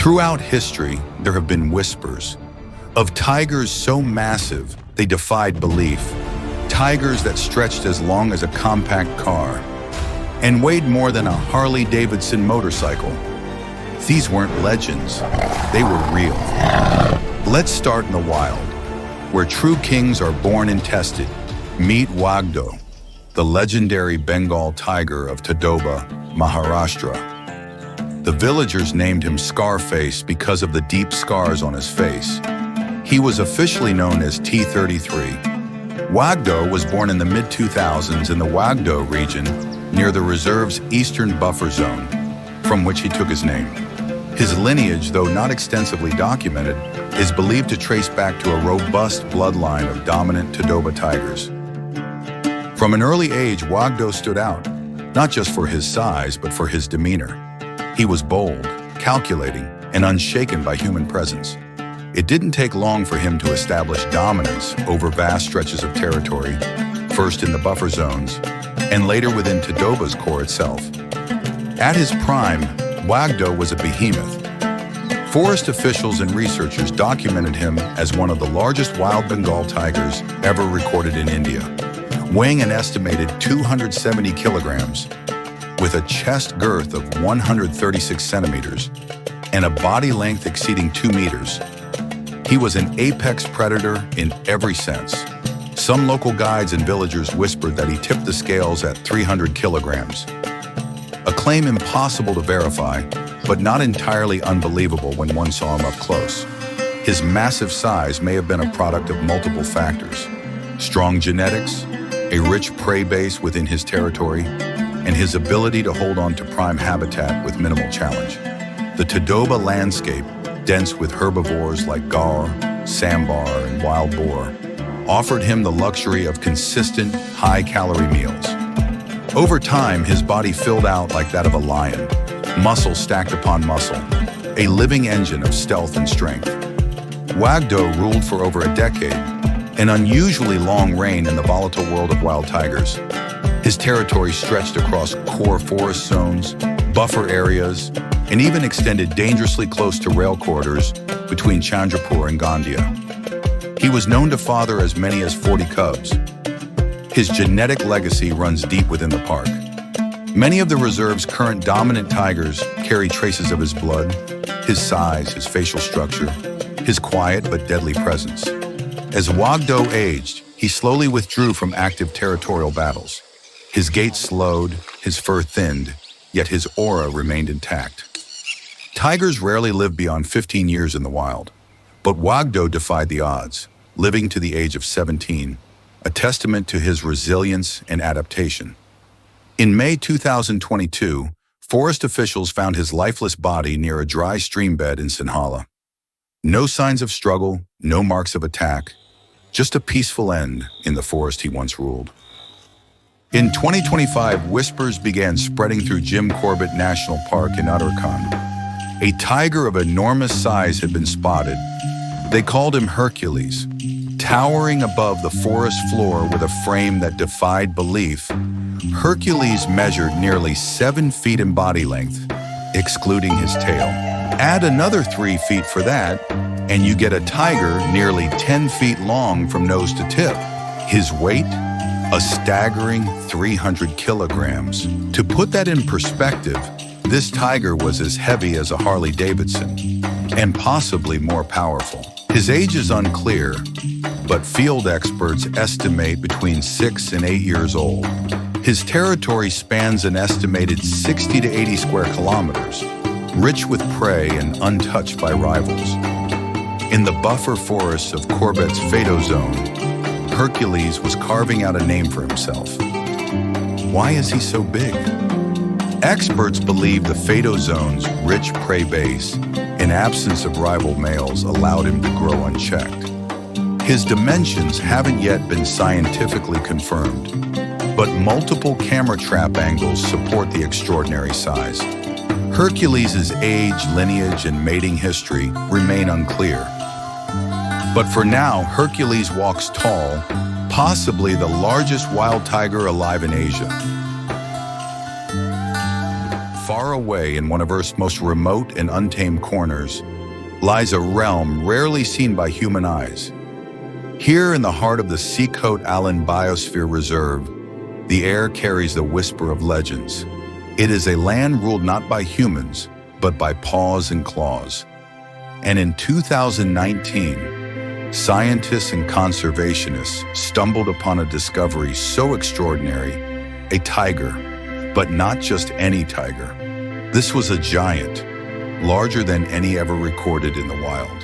Throughout history, there have been whispers of tigers so massive they defied belief, tigers that stretched as long as a compact car and weighed more than a Harley-Davidson motorcycle. These weren't legends, they were real. Let's start in the wild, where true kings are born and tested. Meet Wagdo, the legendary Bengal tiger of Tadoba, Maharashtra. The villagers named him Scarface because of the deep scars on his face. He was officially known as T-33. Wagdo was born in the mid-2000s in the Wagdo region near the reserve's eastern buffer zone, from which he took his name. His lineage, though not extensively documented, is believed to trace back to a robust bloodline of dominant Tadoba tigers. From an early age, Wagdo stood out, not just for his size, but for his demeanor. He was bold, calculating, and unshaken by human presence. It didn't take long for him to establish dominance over vast stretches of territory, first in the buffer zones, and later within Tadoba's core itself. At his prime, Wagdo was a behemoth. Forest officials and researchers documented him as one of the largest wild Bengal tigers ever recorded in India, weighing an estimated 270 kilograms, with a chest girth of 136 centimeters and a body length exceeding 2 meters. He was an apex predator in every sense. Some local guides and villagers whispered that he tipped the scales at 300 kilograms. A claim impossible to verify, but not entirely unbelievable when one saw him up close. His massive size may have been a product of multiple factors: strong genetics, a rich prey base within his territory, and his ability to hold on to prime habitat with minimal challenge. The Tadoba landscape, dense with herbivores like gar, sambar, and wild boar, offered him the luxury of consistent, high-calorie meals. Over time, his body filled out like that of a lion, muscle stacked upon muscle, a living engine of stealth and strength. Wagdo ruled for over a decade, an unusually long reign in the volatile world of wild tigers. His territory stretched across core forest zones, buffer areas, and even extended dangerously close to rail corridors between Jaipur and Gondia. He was known to father as many as 40 cubs. His genetic legacy runs deep within the park. Many of the reserve's current dominant tigers carry traces of his blood, his size, his facial structure, his quiet but deadly presence. As Wagdo aged, he slowly withdrew from active territorial battles. His gait slowed, his fur thinned, yet his aura remained intact. Tigers rarely live beyond 15 years in the wild, but Wagdo defied the odds, living to the age of 17, a testament to his resilience and adaptation. In May 2022, forest officials found his lifeless body near a dry stream bed in Sinhala. No signs of struggle, no marks of attack, just a peaceful end in the forest he once ruled. In 2025, whispers began spreading through Jim Corbett National Park in Uttarakhand. A tiger of enormous size had been spotted. They called him Hercules. Towering above the forest floor with a frame that defied belief, Hercules measured nearly 7 feet in body length, excluding his tail. Add another 3 feet for that, and you get a tiger nearly 10 feet long from nose to tip. His weight? A staggering 300 kilograms. To put that in perspective, this tiger was as heavy as a Harley-Davidson, and possibly more powerful. His age is unclear, but field experts estimate between 6 and 8 years old. His territory spans an estimated 60 to 80 square kilometers, rich with prey and untouched by rivals. In the buffer forests of Corbett's Fado Zone, Hercules was carving out a name for himself. Why is he so big? Experts believe the Fado Zone's rich prey base and absence of rival males allowed him to grow unchecked. His dimensions haven't yet been scientifically confirmed, but multiple camera trap angles support the extraordinary size. Hercules' age, lineage, and mating history remain unclear. But for now, Hercules walks tall, possibly the largest wild tiger alive in Asia. far away in one of Earth's most remote and untamed corners, lies a realm rarely seen by human eyes. Here in the heart of the Seacoast Island Biosphere Reserve, the air carries the whisper of legends. It is a land ruled not by humans, but by paws and claws. And in 2019, scientists and conservationists stumbled upon a discovery so extraordinary, a tiger, but not just any tiger. This was a giant, larger than any ever recorded in the wild.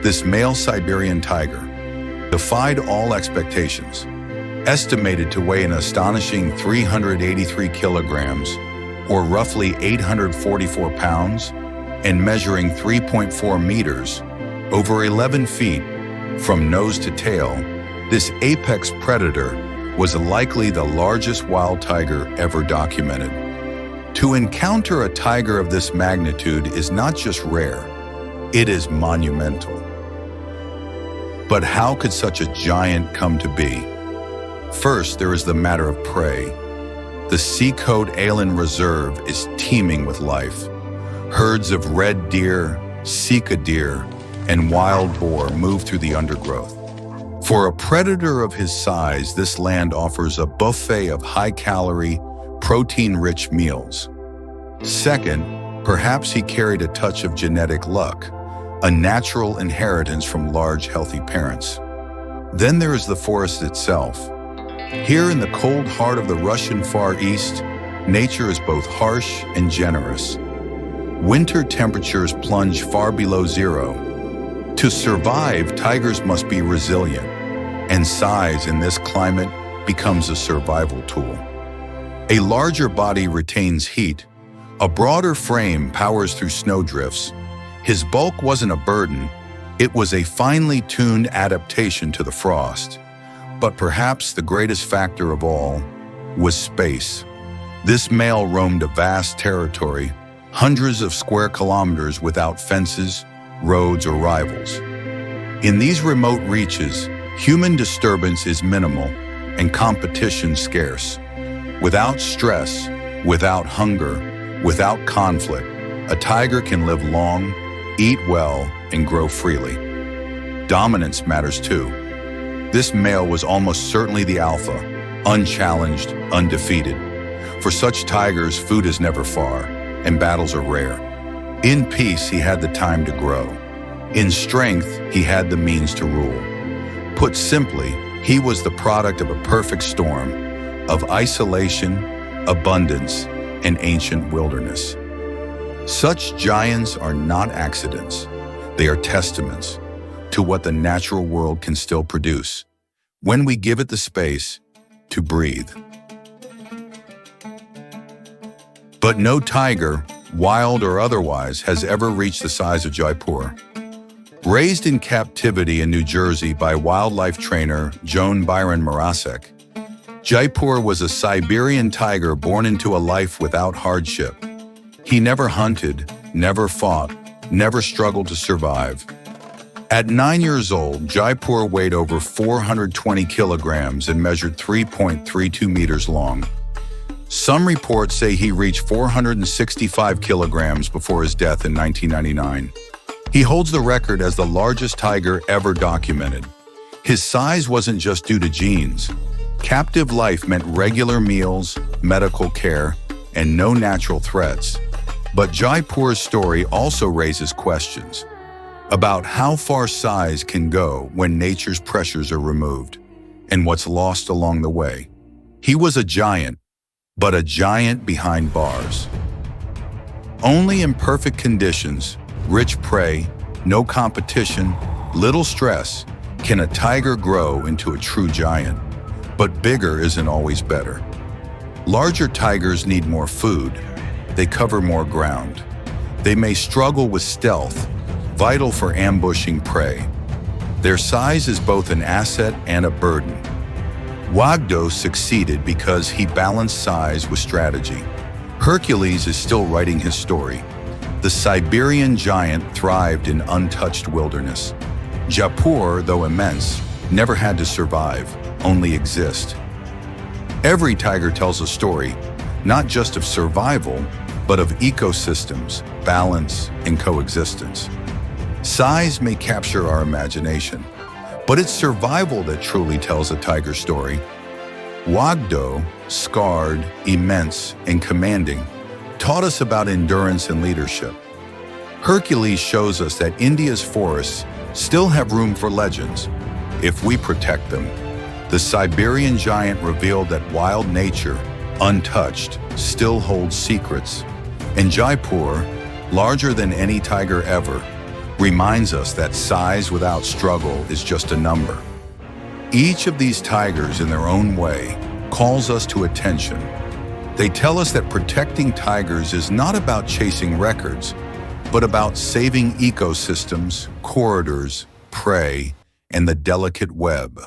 This male Siberian tiger defied all expectations, estimated to weigh an astonishing 383 kilograms, or roughly 844 pounds, and measuring 3.4 meters, over 11 feet, from nose to tail. This apex predator was likely the largest wild tiger ever documented. To encounter a tiger of this magnitude is not just rare, it is monumental. But how could such a giant come to be? First, there is the matter of prey. The Seacoast Island Reserve is teeming with life. Herds of red deer, sika deer, and wild boar move through the undergrowth. For a predator of his size, this land offers a buffet of high-calorie, protein-rich meals. Second, perhaps he carried a touch of genetic luck, a natural inheritance from large, healthy parents. Then there is the forest itself. Here in the cold heart of the Russian Far East, nature is both harsh and generous. Winter temperatures plunge far below zero. To survive, tigers must be resilient, and size in this climate becomes a survival tool. A larger body retains heat. A broader frame powers through snowdrifts. His bulk wasn't a burden, it was a finely tuned adaptation to the frost. But perhaps the greatest factor of all was space. This male roamed a vast territory, hundreds of square kilometers without fences, roads, or rivals. In these remote reaches, human disturbance is minimal and competition scarce. Without stress, without hunger, without conflict, a tiger can live long, eat well, and grow freely. Dominance matters too. This male was almost certainly the alpha, unchallenged, undefeated. For such tigers, food is never far, and battles are rare. In peace, he had the time to grow. In strength, he had the means to rule. Put simply, he was the product of a perfect storm of isolation, abundance, and ancient wilderness. Such giants are not accidents. They are testaments to what the natural world can still produce when we give it the space to breathe. But no tiger, wild or otherwise, has ever reached the size of Jaipur. Raised in captivity in New Jersey by wildlife trainer Joan Byron Morasek, Jaipur was a Siberian tiger born into a life without hardship. He never hunted, never fought, never struggled to survive. At 9 years old, Jaipur weighed over 420 kilograms and measured 3.32 meters long. Some reports say he reached 465 kilograms before his death in 1999. He holds the record as the largest tiger ever documented. His size wasn't just due to genes. Captive life meant regular meals, medical care, and no natural threats. But Jaipur's story also raises questions about how far size can go when nature's pressures are removed, and what's lost along the way. He was a giant, but a giant behind bars. Only in perfect conditions, rich prey, no competition, little stress, can a tiger grow into a true giant. But bigger isn't always better. Larger tigers need more food. They cover more ground. They may struggle with stealth, vital for ambushing prey. Their size is both an asset and a burden. Wagdo succeeded because he balanced size with strategy. Hercules is still writing his story. The Siberian giant thrived in untouched wilderness. Jaipur, though immense, never had to survive, only exist. Every tiger tells a story, not just of survival, but of ecosystems, balance, and coexistence. Size may capture our imagination, but it's survival that truly tells a tiger story. Wagdo, scarred, immense, and commanding, taught us about endurance and leadership. Hercules shows us that India's forests still have room for legends if we protect them. The Siberian giant revealed that wild nature, untouched, still holds secrets. And Jaipur, larger than any tiger ever, reminds us that size without struggle is just a number. Each of these tigers, in their own way, calls us to attention. They tell us that protecting tigers is not about chasing records, but about saving ecosystems, corridors, prey, and the delicate web.